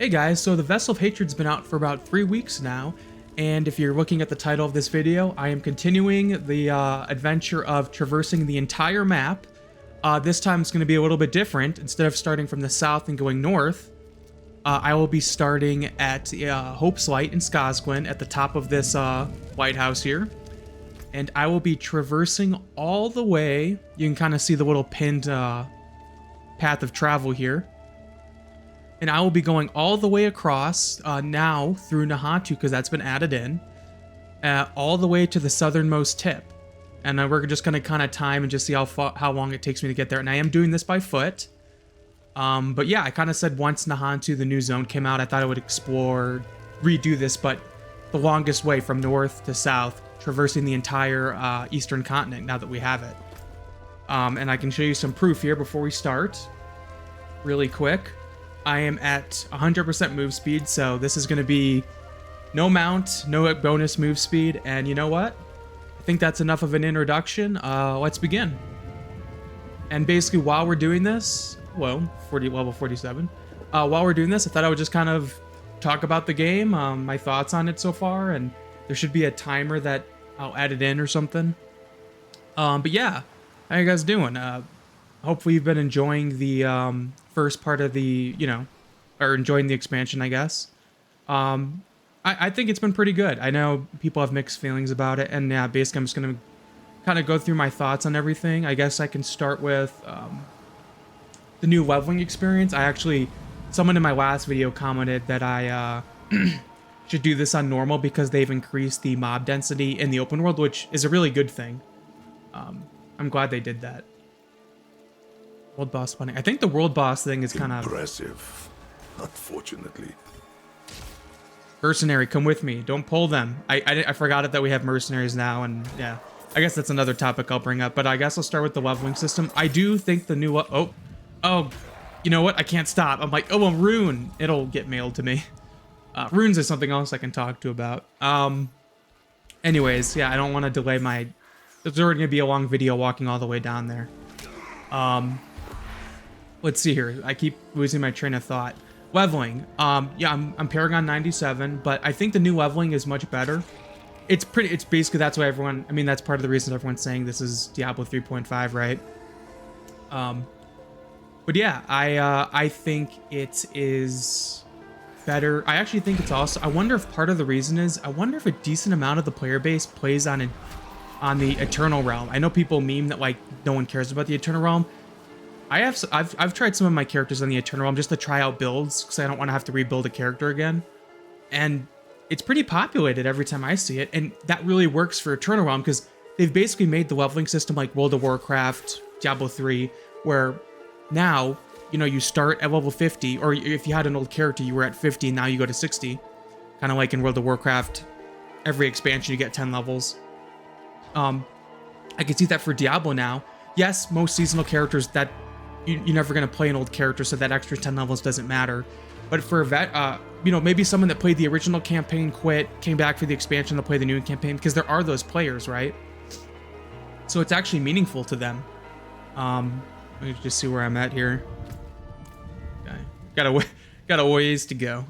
Hey guys, so the Vessel of Hatred's been out for about 3 weeks now, and if you're looking at the title of this video, I am continuing the adventure of traversing the entire map. This time it's going to be a little bit different. Instead of starting from the south and going north, I will be starting at Hope's Light in Scosglen at the top of this lighthouse here. And I will be traversing all the way. You can kind of see the little pinned path of travel here. And I will be going all the way across now through Nahantu, because that's been added in, all the way to the southernmost tip. And we're just going to kind of time and just see how long it takes me to get there. And I am doing this by foot. But yeah, I kind of said once Nahantu, the new zone, came out, I thought I would redo this, but the longest way from north to south, traversing the entire eastern continent now that we have it. And I can show you some proof here before we start, really quick. I am at 100% move speed, so this is going to be no mount, no bonus move speed, and you know what? I think that's enough of an introduction. Let's begin. And basically, while we're doing this, well, level 47. While we're doing this, I thought I would just kind of talk about the game, my thoughts on it so far, and there should be a timer that I'll add it in or something. But yeah, how you guys doing? Hopefully you've been enjoying the first part of the, or enjoying the expansion, I guess. I think it's been pretty good. I know people have mixed feelings about it, and yeah, basically I'm just going to kind of go through my thoughts on everything. I guess I can start with the new leveling experience. Someone in my last video commented that I should do this on normal because they've increased the mob density in the open world, which is a really good thing. I'm glad they did that. World boss funny. I think the world boss thing is kind of impressive, unfortunately. Mercenary, come with me. Don't pull them. I forgot it that we have mercenaries now, and yeah, I guess that's another topic I'll bring up. But I guess I'll start with the leveling system. I do think the new oh, you know what? I can't stop. I'm like, oh, a rune. It'll get mailed to me. Runes is something else I can talk to about. Anyways, yeah, I don't want to delay my. There's already gonna be a long video walking all the way down there. Let's see here. I keep losing my train of thought. Leveling. Yeah, I'm Paragon 97, but I think the new leveling is much better. It's basically, that's why everyone, I mean, that's part of the reason everyone's saying this is Diablo 3.5, right? But yeah, I think it is better. I actually think it's also, I wonder if part of the reason is, I wonder if a decent amount of the player base plays on the Eternal Realm. I know people meme that like no one cares about the Eternal Realm. I've tried some of my characters on the Eternal Realm just to try out builds because I don't want to have to rebuild a character again, and it's pretty populated every time I see it, and that really works for Eternal Realm because they've basically made the leveling system like World of Warcraft, Diablo 3, where now you start at level 50, or if you had an old character you were at 50, now you go to 60, kind of like in World of Warcraft. Every expansion you get 10 levels. I can see that for Diablo now. Yes, most seasonal characters that you're never going to play an old character, so that extra 10 levels doesn't matter. But for a vet, maybe someone that played the original campaign, quit, came back for the expansion to play the new campaign, because there are those players, right? So it's actually meaningful to them. Let me just see where I'm at here. Okay. Got a ways to go.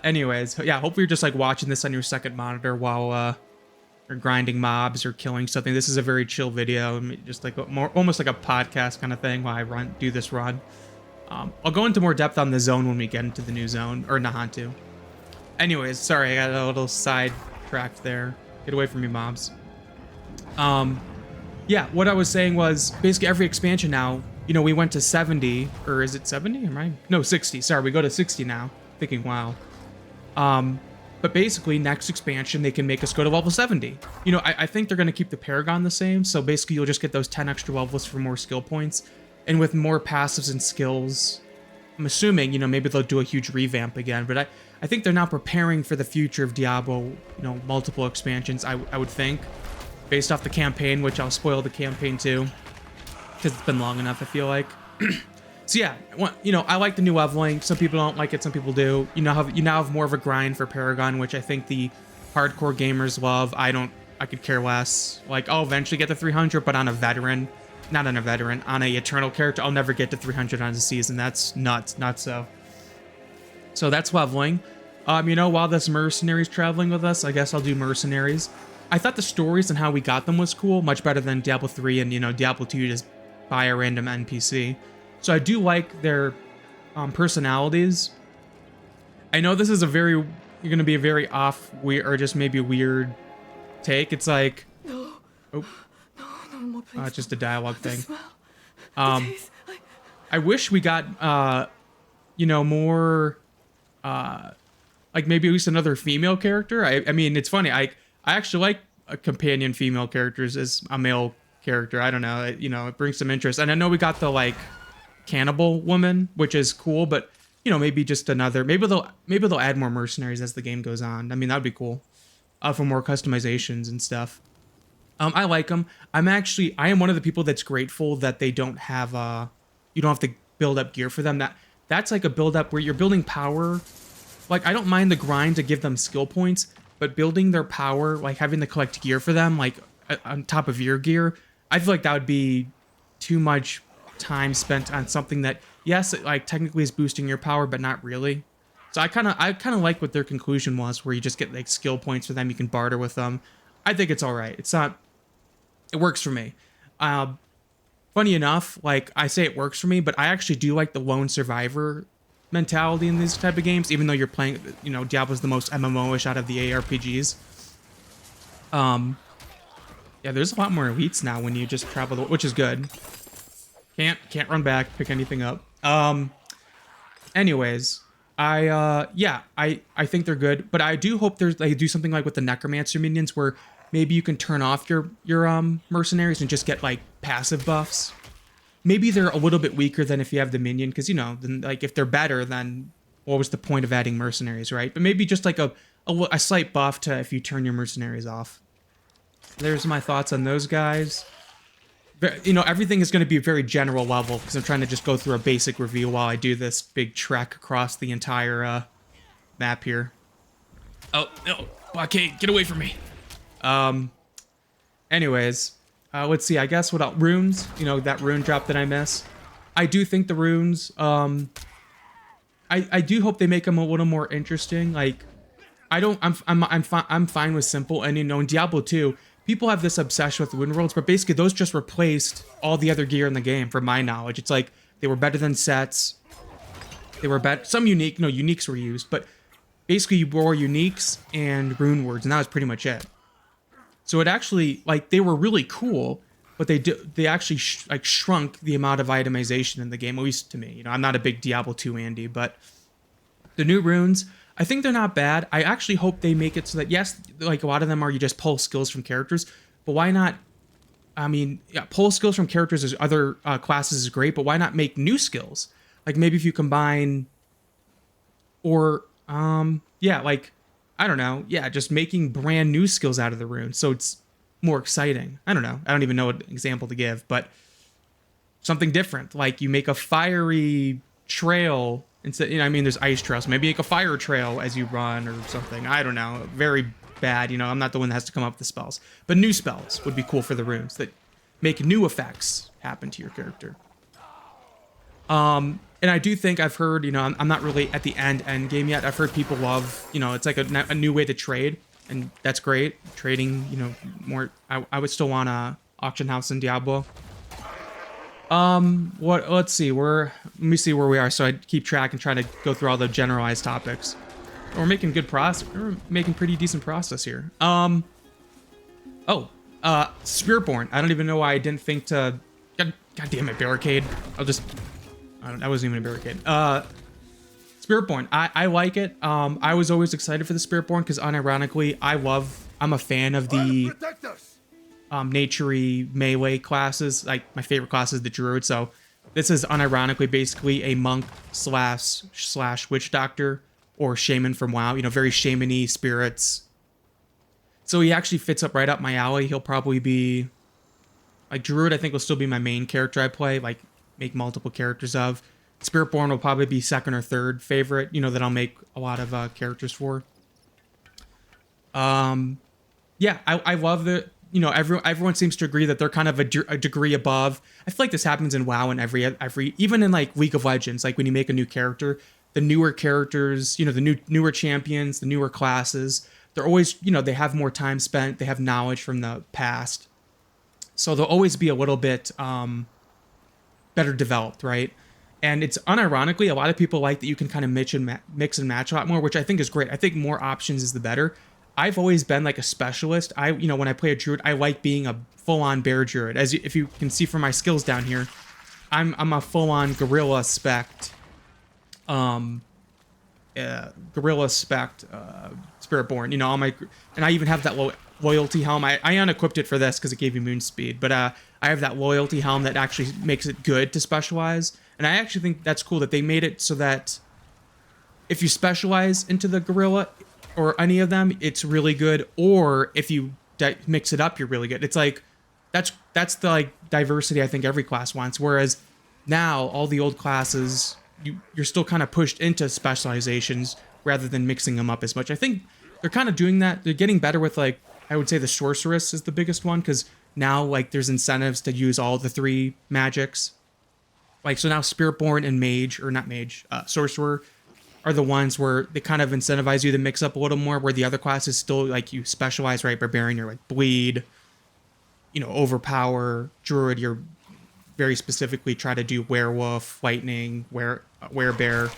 Anyways, yeah, hopefully you're just like watching this on your second monitor while or grinding mobs or killing something. This is a very chill video, just like almost like a podcast kind of thing while I do this run. I'll go into more depth on the zone when we get into the new zone, or Nahantu. Anyways, sorry, I got a little sidetracked there. Get away from me, mobs. Yeah, what I was saying was basically every expansion now, we went to 70, or is it 70? No, 60. Sorry, we go to 60 now. Thinking, wow. But basically, next expansion, they can make us go to level 70. I think they're going to keep the Paragon the same, so basically you'll just get those 10 extra levels for more skill points. And with more passives and skills, I'm assuming, maybe they'll do a huge revamp again. But I think they're now preparing for the future of Diablo, multiple expansions, I would think. Based off the campaign, which I'll spoil the campaign too. Because it's been long enough, I feel like. So yeah, I like the new leveling. Some people don't like it, some people do. You now have more of a grind for Paragon, which I think the hardcore gamers love. I could care less. Like, I'll eventually get to 300, but on a veteran, not on a veteran, on a Eternal character, I'll never get to 300 on a season. That's nuts, not so. So that's leveling. While this mercenary's traveling with us, I guess I'll do mercenaries. I thought the stories and how we got them was cool, much better than Diablo 3 and, Diablo 2, you just buy a random NPC. So I do like their personalities. I know this is you're going to be a very weird, or just maybe weird take. It's like, No. oh, No more, please. it's just a dialogue thing. Smell. The taste. I wish we got, more, like maybe at least another female character. I mean, it's funny. I actually like companion female characters as a male character. I don't know. It brings some interest. And I know we got the like cannibal woman, which is cool, but maybe just another. Maybe they'll add more mercenaries as the game goes on. I mean, that'd be cool, for more customizations and stuff. I like them. I am one of the people that's grateful that they don't have you don't have to build up gear for them. That's like a build up where you're building power. Like, I don't mind the grind to give them skill points, but building their power, like having to collect gear for them, like on top of your gear, I feel like that would be too much time spent on something that, yes, it like technically is boosting your power, but not really. So I kind of like what their conclusion was, where you just get like skill points for them, you can barter with them. I think it's all right. It works for me. Funny enough, like I say it works for me, but I actually do like the lone survivor mentality in these type of games, even though you're playing, Diablo's the most MMO-ish out of the ARPGs. Yeah, there's a lot more elites now when you just travel, which is good. Can't run back, pick anything up. Anyways, I think they're good, but I do hope they do something like with the Necromancer minions, where maybe you can turn off your mercenaries and just get like passive buffs. Maybe they're a little bit weaker than if you have the minion, because then like if they're better, then what was the point of adding mercenaries, right? But maybe just like a slight buff to if you turn your mercenaries off. There's my thoughts on those guys. Everything is going to be very general level because I'm trying to just go through a basic review while I do this big trek across the entire map here. Oh no, blockade! Get away from me. Anyways. Let's see, I guess what else? Runes, that rune drop that I miss. I do think the runes, I do hope they make them a little more interesting. Like, I'm fine with simple. And, in Diablo 2, people have this obsession with rune worlds, but basically those just replaced all the other gear in the game, from my knowledge. It's like, they were better than sets. They were better. Some uniques were used, but basically you wore uniques and rune words, and that was pretty much it. So it actually, like, they were really cool, but they actually shrunk the amount of itemization in the game, at least to me. I'm not a big Diablo 2 Andy, but the new runes, I think they're not bad. I actually hope they make it so that, yes, like a lot of them are you just pull skills from characters, but why not? I mean, yeah, pull skills from characters as other classes is great, but why not make new skills? Like maybe if you combine, or like, I don't know. Yeah, just making brand new skills out of the runes, so it's more exciting. I don't know. I don't even know what example to give, but something different. Like you make a fiery trail instead. There's ice trails. Maybe make a fire trail as you run or something. I don't know. Very bad. I'm not the one that has to come up with the spells, but new spells would be cool for the runes that make new effects happen to your character. And I do think I've heard, I'm not really at the end game yet. I've heard people love, it's like a new way to trade, and that's great. Trading, more. I would still want a auction house in Diablo. Let's see. Let me see where we are, so I keep track and try to go through all the generalized topics. We're making good process. We're making pretty decent process here. Spiritborn. I don't even know why I didn't think to. God damn it, barricade. That wasn't even a barricade. Spiritborn. I like it. I was always excited for the Spiritborn because unironically, I'm a fan of the naturey melee classes. Like my favorite class is the druid. So this is unironically basically a monk slash witch doctor or shaman from WoW. Very shaman-y spirits. So he actually fits right up my alley. He'll probably be like druid. I think will still be my main character I play. Like make multiple characters of. Spiritborn will probably be second or third favorite, that I'll make a lot of characters for. Yeah, I love the, everyone seems to agree that they're kind of a degree above. I feel like this happens in WoW and every even in like League of Legends, like when you make a new character, the newer characters, you know, the newer champions, the newer classes, they're always, you know, they have more time spent, they have knowledge from the past. So they'll always be a little bit better developed, right? And it's unironically, a lot of people like that you can kind of mix and match a lot more, which I think is great. I think more options is the better. I've always been like a specialist. You know, when I play a druid, I like being a full-on bear druid. If you can see from my skills down here, I'm a full-on gorilla spect, Spiritborn. You know, and I even have that loyalty helm. I unequipped it for this because it gave you moon speed, but I have that loyalty helm that actually makes it good to specialize. And I actually think that's cool that they made it so that if you specialize into the gorilla or any of them, it's really good. Or if you mix it up, you're really good. It's like that's the like diversity I think every class wants. Whereas now all the old classes, you're still kind of pushed into specializations rather than mixing them up as much. I think they're kind of doing that. They're getting better with, like, I would say the sorceress is the biggest one, because now like there's incentives to use all the 3 magics. Like, so now Spiritborn and Mage, or not Mage, Sorcerer are the ones where they kind of incentivize you to mix up a little more, where the other classes still, like, you specialize, right? Barbarian, you're like Bleed, you know, Overpower. Druid, you're very specifically try to do Werewolf, Lightning, Werebear.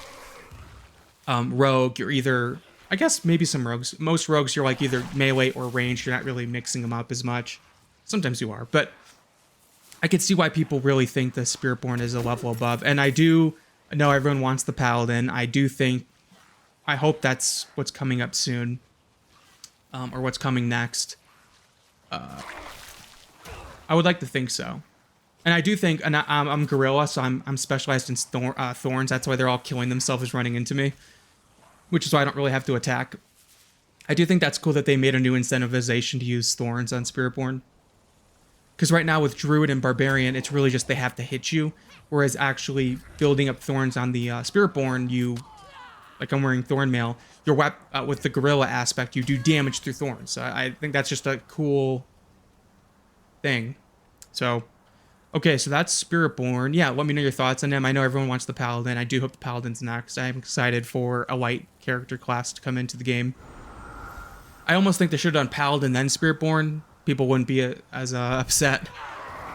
Rogue, you're either, I guess maybe some rogues. Most rogues, you're like either melee or ranged. You're not really mixing them up as much. Sometimes you are, but I could see why people really think the Spiritborn is a level above. And I do know everyone wants the Paladin. I hope that's what's coming up soon, or what's coming next. I would like to think so. And I do think, and I'm Gorilla, so I'm specialized in thorns. That's why they're all killing themselves running into me, which is why I don't really have to attack. I do think that's cool that they made a new incentivization to use thorns on Spiritborn. Because right now with Druid and Barbarian, it's really just they have to hit you. Whereas actually building up thorns on the Spiritborn, like I'm wearing Thornmail, with the Gorilla aspect, you do damage through thorns. So I think that's just a cool thing. So, okay, so that's Spiritborn. Yeah, let me know your thoughts on him. I know everyone wants the Paladin. I do hope the Paladin's next. I'm excited for a light character class to come into the game. I almost think they should have done Paladin then Spiritborn. People wouldn't be as upset.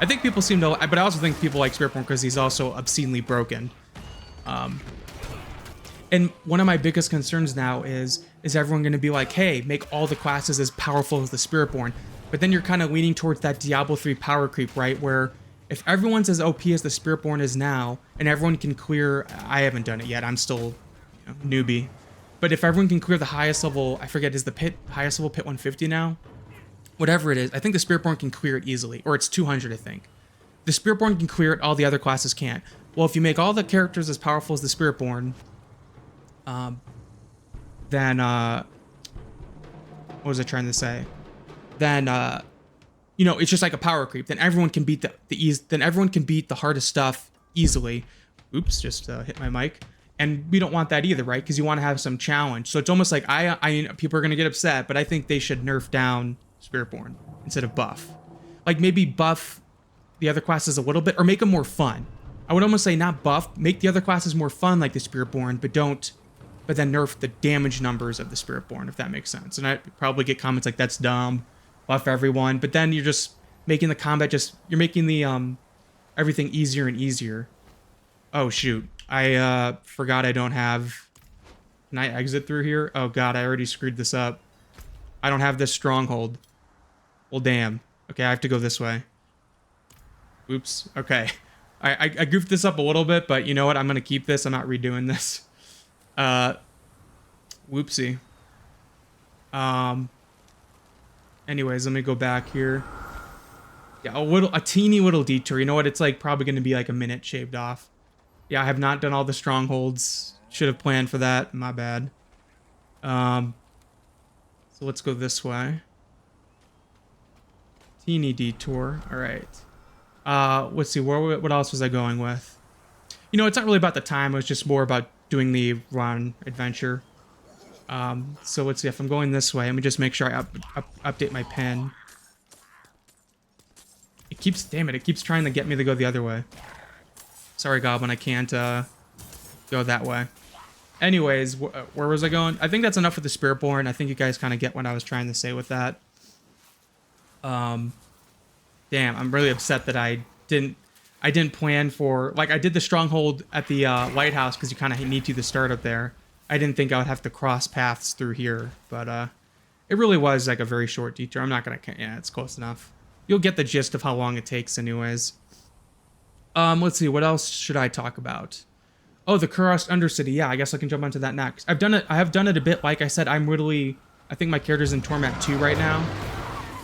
I think people seem to, but I also think people like Spiritborn because he's also obscenely broken. And one of my biggest concerns now is everyone going to be like, hey, make all the classes as powerful as the Spiritborn? But then you're kind of leaning towards that Diablo 3 power creep, right? Where if everyone's as OP as the Spiritborn is now, and everyone can clear, I haven't done it yet, I'm still, you know, newbie. But if everyone can clear the highest level, I forget, is the pit, highest level pit 150 now? Whatever it is, I think the Spiritborn can clear it easily, or it's 200, I think. The Spiritborn can clear it, all the other classes can't. Well, if you make all the characters as powerful as the Spiritborn, then, what was I trying to say? Then, you know, it's just like a power creep. Then everyone can beat the hardest stuff easily. Oops, just hit my mic. And we don't want that either, right? Because you want to have some challenge. So it's almost like people are gonna get upset, but I think they should nerf down Spiritborn instead of buff. Like maybe buff the other classes a little bit, or make them more fun. I would almost say not buff, make the other classes more fun like the Spiritborn, but then nerf the damage numbers of the Spiritborn, if that makes sense. And I probably get comments like, that's dumb, buff everyone, but then you're just making the combat you're making the everything easier and easier. Oh shoot, I forgot I don't have, can I exit through here? Oh god, I already screwed this up. I don't have this stronghold. Well, damn. Okay, I have to go this way. Oops. Okay. I goofed this up a little bit, but you know what? I'm going to keep this. I'm not redoing this. Whoopsie. Anyways, let me go back here. Yeah, a teeny little detour. You know what? It's like probably going to be like a minute shaved off. Yeah, I have not done all the strongholds. Should have planned for that. My bad. So let's go this way. Teeny detour. All right. Let's see. What else was I going with? You know, it's not really about the time. It was just more about doing the run adventure. So let's see. If I'm going this way, let me just make sure I update my pen. It keeps, damn it, it keeps trying to get me to go the other way. Sorry, Goblin, I can't go that way. Anyways, where was I going? I think that's enough for the Spiritborn. I think you guys kind of get what I was trying to say with that. Damn, I'm really upset that I didn't plan for, like, I did the stronghold at the lighthouse because you kind of need to start up there. I didn't think I would have to cross paths through here, but it really was like a very short detour. I'm not gonna, yeah, it's close enough. You'll get the gist of how long it takes anyways. Let's see, what else should I talk about? Oh, the Kurast Undercity. Yeah, I guess I can jump onto that next. I have done it a bit. Like I said, I think my character's in Torment 2 right now.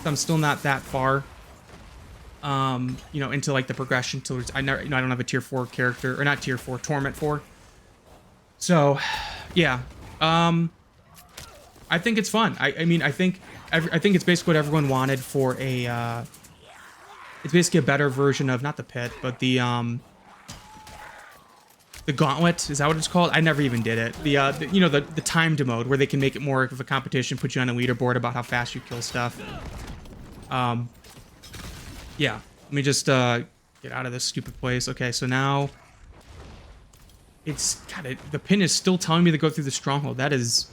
So I'm still not that far. You know, into like the progression till I don't have a tier 4 character, or not tier 4, Torment 4. So, yeah. I think it's fun. I mean, I think it's basically what everyone wanted for a it's basically a better version of, not the pit, but the gauntlet, is that what it's called? I never even did it. The you know, the timed mode where they can make it more of a competition, put you on a leaderboard about how fast you kill stuff. Yeah, let me just get out of this stupid place. Okay, so now it's, God, the pin is still telling me to go through the stronghold. That is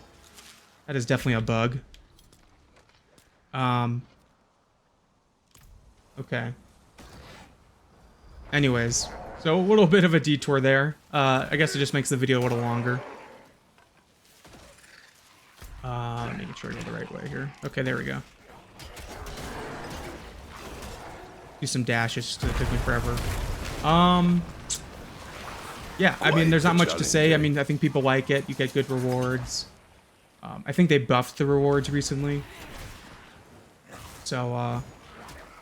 definitely a bug. Okay. Anyways, so a little bit of a detour there. I guess it just makes the video a little longer. Making sure I go the right way here. Okay, there we go. Do some dashes, just it took me forever. Yeah, I mean, there's not much to say. I mean, I think people like it. You get good rewards. I think they buffed the rewards recently. So,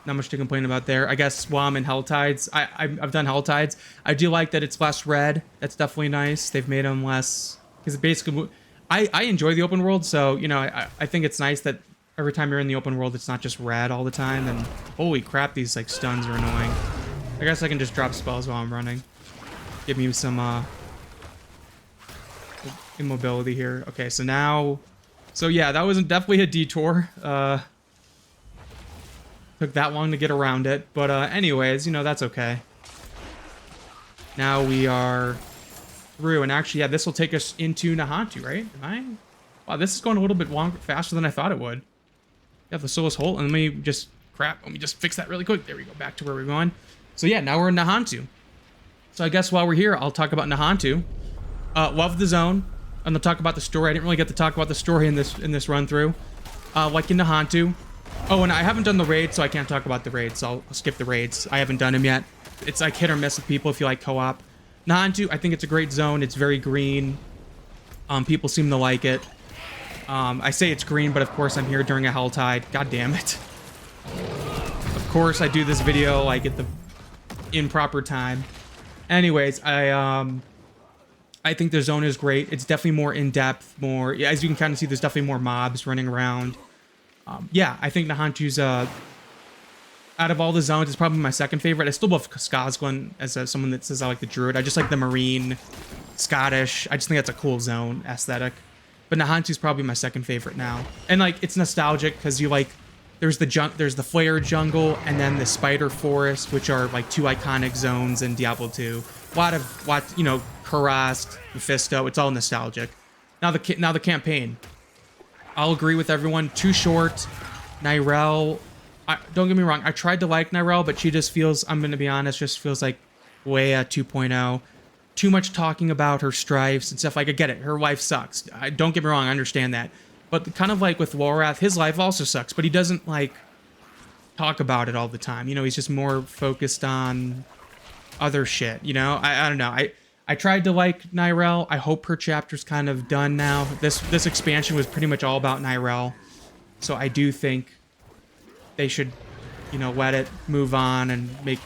not much to complain about there. I guess while I'm in Helltides, I've done Helltides. I do like that it's less red. That's definitely nice. They've made them less, because basically, I enjoy the open world. So, you know, I think it's nice that every time you're in the open world, it's not just red all the time. And holy crap, these like stuns are annoying. I guess I can just drop spells while I'm running. Give me some immobility here. Okay, so now, so yeah, that was definitely a detour. Took that long to get around it, but anyways, you know, that's okay. Now we are through, and actually, yeah, this will take us into Nahantu, right? Am I? Wow, this is going a little bit longer, faster than I thought it would. Yeah, the Soulless Hole, and let me just fix that really quick. There we go, back to where we're going. So yeah, now we're in Nahantu. So I guess while we're here, I'll talk about Nahantu. Love the zone. I'm gonna talk about the story. I didn't really get to talk about the story in this run through. Like in Nahantu. Oh, and I haven't done the raids, so I can't talk about the raids. So I'll skip the raids. I haven't done them yet. It's like hit or miss with people if you like co-op. Nahantu, I think it's a great zone. It's very green. People seem to like it. I say it's green, but of course I'm here during a Helltide. God damn it. Of course I do this video like at the improper time. Anyways, I think the zone is great. It's definitely more in-depth, more, yeah, as you can kind of see, there's definitely more mobs running around. Yeah, I think Nahantu's, out of all the zones, it's probably my second favorite. I still love Scosglen as someone that says I like the Druid. I just like the Marine, Scottish. I just think that's a cool zone aesthetic. But Nahantu's probably my second favorite now. And, like, it's nostalgic because you, like, there's the Flare Jungle and then the Spider Forest, which are, like, two iconic zones in Diablo 2. A lot, you know, Kurast, Mephisto, it's all nostalgic. Now the campaign. I'll agree with everyone. Too short. Nyrelle. Don't get me wrong. I tried to like Nyrelle, but she just feels, I'm going to be honest, just feels like way at 2.0. Too much talking about her strifes and stuff. Like, I get it. Her life sucks. Don't get me wrong. I understand that. But kind of like with Lorath, his life also sucks, but he doesn't, like, talk about it all the time. You know, he's just more focused on other shit, you know? I don't know. I tried to like Nyrelle. I hope her chapter's kind of done now. This expansion was pretty much all about Nyrelle. So I do think they should, you know, let it move on and make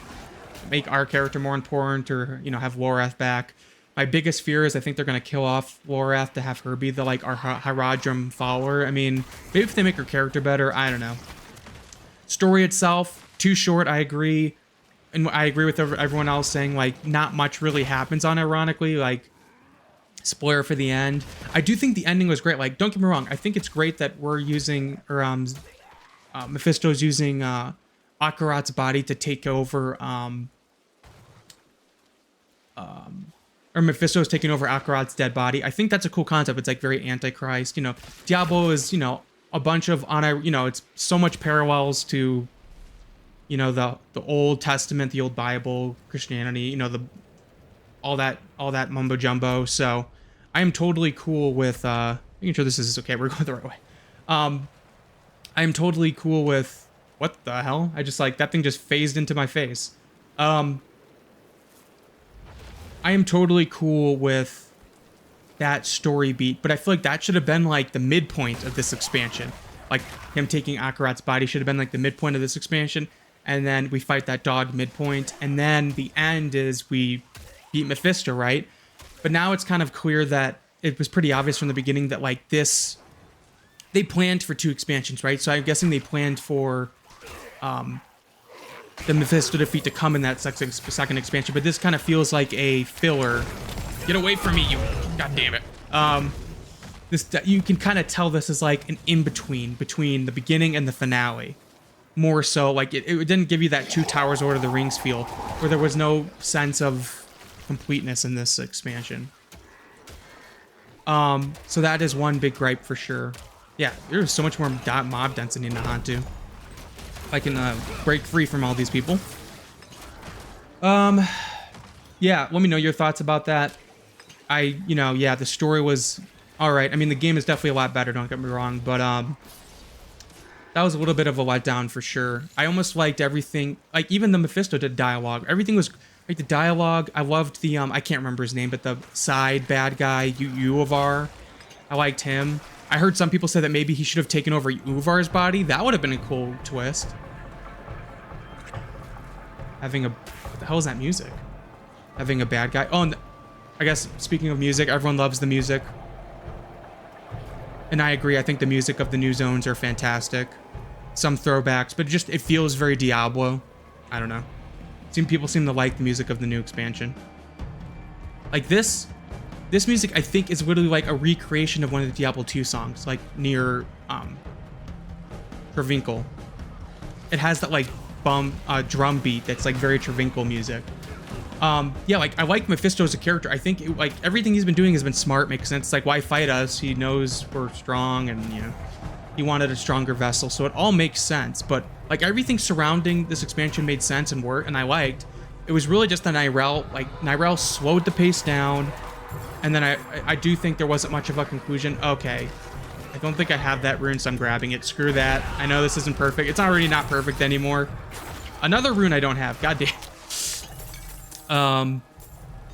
our character more important, or, you know, have Lorath back. My biggest fear is I think they're going to kill off Lorath to have her be the, like, our Haradrim follower. I mean, maybe if they make her character better, I don't know. Story itself, too short, I agree. And I agree with everyone else saying, like, not much really happens on, ironically. Like, spoiler for the end. I do think the ending was great. Like, don't get me wrong. I think it's great that we're using, or Mephisto's using Akarat's body to take over or Mephisto's taking over Akarat's dead body. I think that's a cool concept. It's like very Antichrist. You know, Diablo is, you know, a bunch of you know, it's so much parallels to, you know, the Old Testament, the old Bible, Christianity, you know, all that mumbo jumbo. So I am totally cool with making sure this is okay. We're going the right way. I am totally cool with what the hell? I just like that thing just phased into my face. I am totally cool with that story beat, but I feel like that should have been like the midpoint of this expansion. Like him taking Akarat's body should have been like the midpoint of this expansion, and then we fight that dog midpoint, and then the end is we beat Mephisto, right? But now it's kind of clear that it was pretty obvious from the beginning that like this, they planned for 2 expansions, right? So I'm guessing they planned for the Mephisto defeat to come in that second expansion, but this kind of feels like a filler. Get away from me, you! God damn it. This, you can kind of tell this is like an in-between between the beginning and the finale. More so, like it didn't give you that 2 Towers Lord of the Rings feel, where there was no sense of completeness in this expansion. So that is one big gripe for sure. Yeah, there's so much more mob density in Nahantu. If I can break free from all these people. Yeah, let me know your thoughts about that. You know, yeah, the story was all right. I mean, the game is definitely a lot better, don't get me wrong, but that was a little bit of a letdown for sure. I almost liked everything, like even the Mephisto did dialogue. Everything was like the dialogue. I loved the I can't remember his name, but the side bad guy, Uvar. I liked him. I heard some people say that maybe he should have taken over Uvar's body. That would have been a cool twist. Having a, what the hell is that music? Having a bad guy. Oh, and I guess speaking of music, everyone loves the music. And I agree, I think the music of the new zones are fantastic. Some throwbacks, but it feels very Diablo. I don't know. People seem to like the music of the new expansion. Like this music, I think, is literally like a recreation of one of the Diablo 2 songs, like near Travinkle. It has that like drum beat that's like very Travinkle music. Yeah, like I like Mephisto as a character. I think like everything he's been doing has been smart, makes sense. It's like, why fight us? He knows we're strong, and you know, he wanted a stronger vessel, so it all makes sense. But like everything surrounding this expansion made sense and worked, and I liked. It was really just that Nyrel slowed the pace down, and then I do think there wasn't much of a conclusion. Okay, I don't think I have that rune, so I'm grabbing it. Screw that. I know this isn't perfect. It's already not perfect anymore. Another rune I don't have. God damn.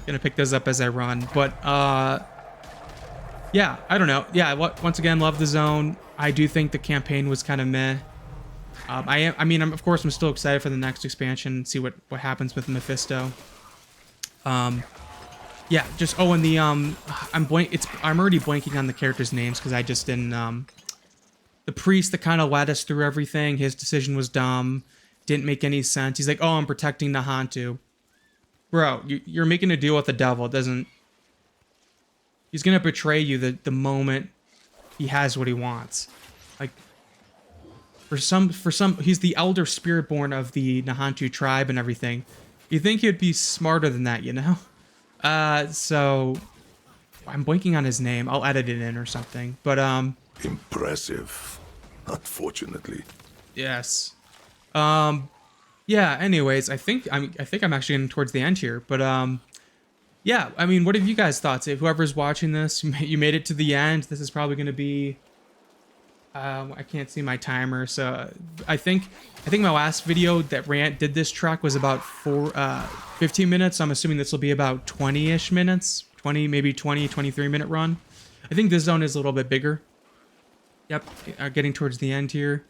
Gonna pick those up as I run, but yeah, I don't know. Yeah, once again, love the zone. I do think the campaign was kind of meh. I mean, of course, I'm still excited for the next expansion and see what happens with Mephisto. Yeah, just and the I'm already blanking on the characters' names because I just didn't. The priest that kind of led us through everything, his decision was dumb, didn't make any sense. He's like, oh, I'm protecting Nahantu. Bro, you're making a deal with the devil. It doesn't. He's gonna betray you the moment he has what he wants. Like, for some, he's the elder spirit born of the Nahantu tribe and everything. You think he'd be smarter than that, you know? So I'm blanking on his name. I'll edit it in or something. But Impressive, unfortunately. yes. Yeah, anyways, I think I'm actually getting towards the end here, but yeah, I mean, what have you guys thought? If whoever's watching this, you made it to the end. This is probably going to be I can't see my timer, so I think my last video that Rant did this track was about 15 minutes. So I'm assuming this will be about 20-ish minutes, 23 minute run. I think this zone is a little bit bigger. Yep, getting towards the end here.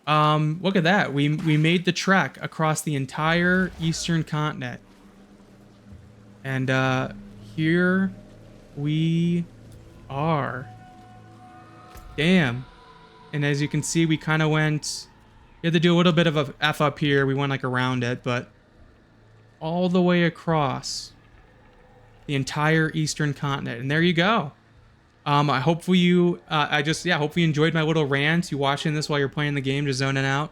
Look at that. We made the trek across the entire eastern continent. And here we are. Damn. And as you can see, we kind of went, you had to do a little bit of a F up here. We went like around it, but all the way across the entire eastern continent. And there you go. I hopefully you, hopefully you enjoyed my little rant. You watching this while you're playing the game, just zoning out.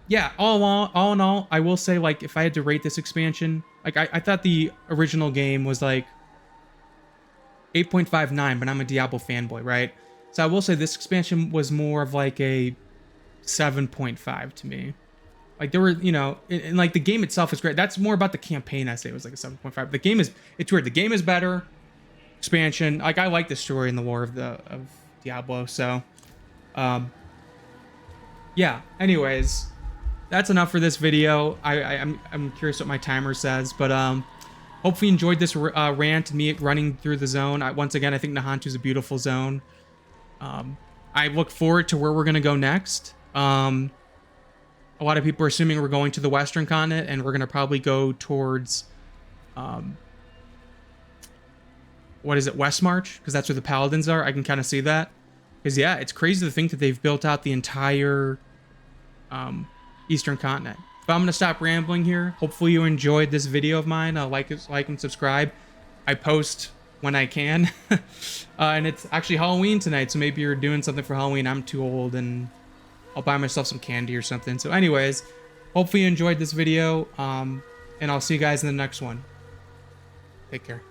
yeah, all in all, I will say, like, if I had to rate this expansion, like, I thought the original game was like 8.59, but I'm a Diablo fanboy, right? So I will say this expansion was more of like a 7.5 to me. Like, there were, you know, and like the game itself is great. That's more about the campaign. I say it was like a 7.5. The game is, it's weird. The game is better. Expansion, like, I like the story and the lore of Diablo. So, yeah. Anyways, that's enough for this video. I'm curious what my timer says, but hopefully you enjoyed this rant, me running through the zone. Once again, I think Nahantu is a beautiful zone. I look forward to where we're gonna go next. A lot of people are assuming we're going to the Western continent, and we're gonna probably go towards, what is it, Westmarch? Because that's where the Paladins are. I can kind of see that. Because yeah, it's crazy to think that they've built out the entire Eastern continent. But I'm gonna stop rambling here. Hopefully you enjoyed this video of mine. Like and subscribe. I post when I can. And it's actually Halloween tonight, so maybe you're doing something for Halloween. I'm too old, and I'll buy myself some candy or something. So anyways, hopefully you enjoyed this video, and I'll see you guys in the next one. Take care.